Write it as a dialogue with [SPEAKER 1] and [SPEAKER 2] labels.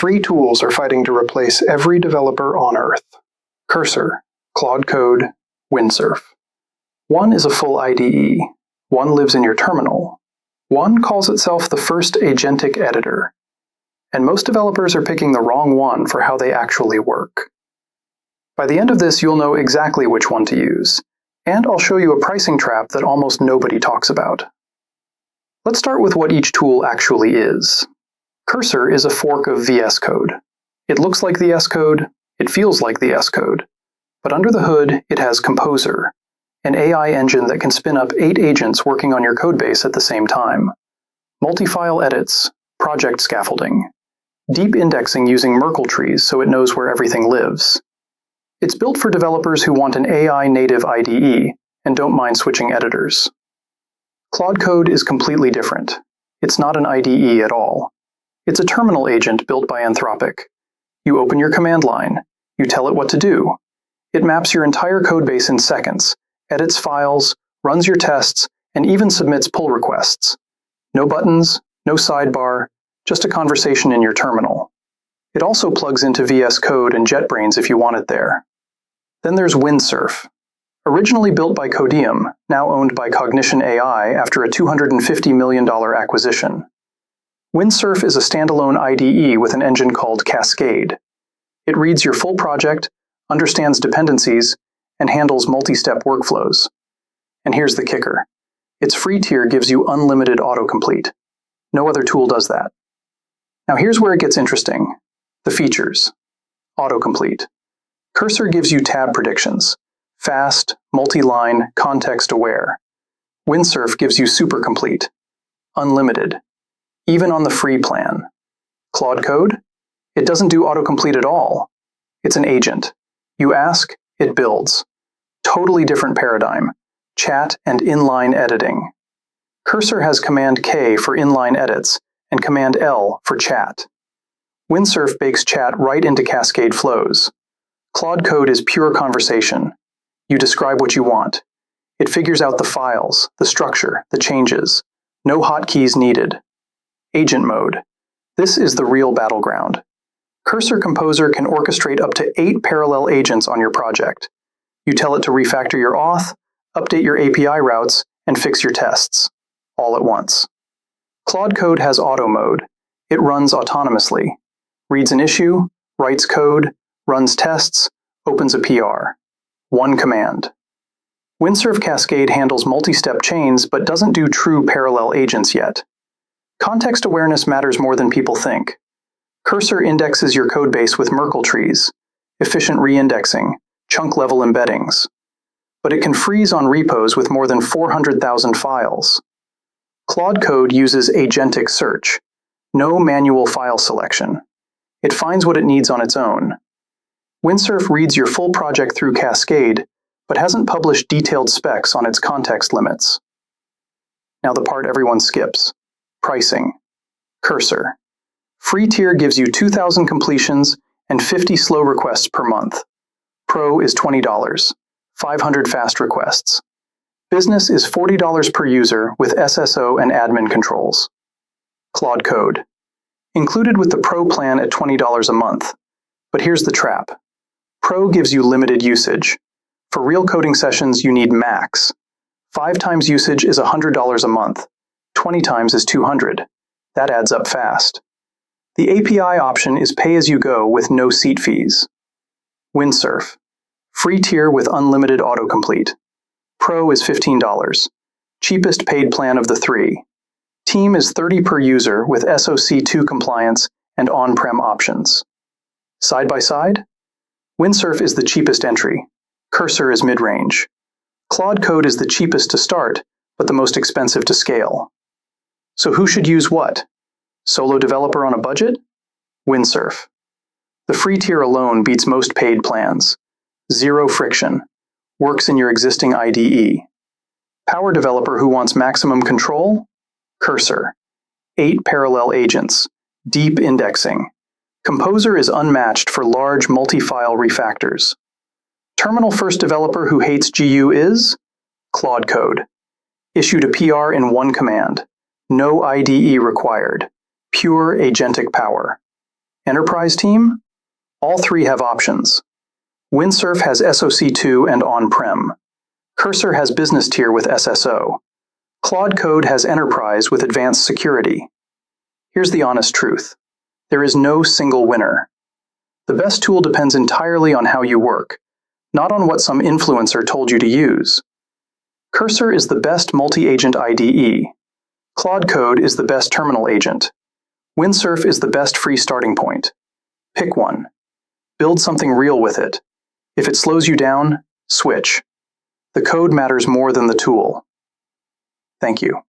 [SPEAKER 1] Three tools are fighting to replace every developer on Earth: Cursor, Claude Code, Windsurf. One is a full IDE. One lives in your terminal. One calls itself the first Agentic editor. And most developers are picking the wrong one for how they actually work. By the end of this, you'll know exactly which one to use. And I'll show you a pricing trap that almost nobody talks about. Let's start with what each tool actually is. Cursor is a fork of vscode. It looks like the S code, it feels like the S code, but under the hood it has Composer, an AI engine that can spin up 8 agents working on your codebase at the same time. Multi-file edits, project scaffolding, deep indexing using Merkle trees so it knows where everything lives. It's built for developers who want an AI-native IDE and don't mind switching editors. Claude Code is completely different. It's not an IDE at all. It's a terminal agent built by Anthropic. You open your command line. You tell it what to do. It maps your entire codebase in seconds, edits files, runs your tests, and even submits pull requests. No buttons, no sidebar, just a conversation in your terminal. It also plugs into VS Code and JetBrains if you want it there. Then there's Windsurf. Originally built by Codium, now owned by Cognition AI after a $250 million acquisition. Windsurf is a standalone IDE with an engine called Cascade. It reads your full project, understands dependencies, and handles multi-step workflows. And here's the kicker. Its free tier gives you unlimited autocomplete. No other tool does that. Now here's where it gets interesting. The features. Autocomplete. Cursor gives you tab predictions. Fast, multi-line, context-aware. Windsurf gives you super complete. Unlimited. Even on the free plan. Claude Code? It doesn't do autocomplete at all. It's an agent. You ask, it builds. Totally different paradigm. Chat and inline editing. Cursor has Command K for inline edits and Command L for chat. Windsurf bakes chat right into Cascade flows. Claude Code is pure conversation. You describe what you want. It figures out the files, the structure, the changes. No hotkeys needed. Agent mode. This is the real battleground. Cursor Composer can orchestrate up to 8 parallel agents on your project. You tell it to refactor your auth, update your API routes, and fix your tests, all at once. Claude Code has auto mode. It runs autonomously. Reads an issue, writes code, runs tests, opens a PR. One command. Windsurf Cascade handles multi-step chains but doesn't do true parallel agents yet. Context awareness matters more than people think. Cursor indexes your codebase with Merkle trees, efficient reindexing, chunk-level embeddings. But it can freeze on repos with more than 400,000 files. Claude Code uses Agentic search. No manual file selection. It finds what it needs on its own. Windsurf reads your full project through Cascade, but hasn't published detailed specs on its context limits. Now the part everyone skips. Pricing. Cursor. Free tier gives you 2,000 completions and 50 slow requests per month. Pro is $20, 500 fast requests. Business is $40 per user with SSO and admin controls. Claude Code. Included with the Pro plan at $20 a month. But here's the trap. Pro gives you limited usage. For real coding sessions, you need max. 5 times usage is $100 a month. 20 times is $200. That adds up fast. The API option is pay-as-you-go with no seat fees. Windsurf. Free tier with unlimited autocomplete. Pro is $15. Cheapest paid plan of the 3. Team is $30 per user with SOC 2 compliance and on-prem options. Side by side? Windsurf is the cheapest entry. Cursor is mid-range. Claude Code is the cheapest to start, but the most expensive to scale. So who should use what? Solo developer on a budget? Windsurf. The free tier alone beats most paid plans. Zero friction. Works in your existing IDE. Power developer who wants maximum control? Cursor. 8 parallel agents. Deep indexing. Composer is unmatched for large multi-file refactors. Terminal first developer who hates GU is? Claude Code. Issued a PR in one command. No IDE required. Pure agentic power. Enterprise team? All three have options. Windsurf has SOC2 and on-prem. Cursor has business tier with SSO. Claude Code has enterprise with advanced security. Here's the honest truth. There is no single winner. The best tool depends entirely on how you work, not on what some influencer told you to use. Cursor is the best multi-agent IDE. Claude Code is the best terminal agent. Windsurf is the best free starting point. Pick one. Build something real with it. If it slows you down, switch. The code matters more than the tool. Thank you.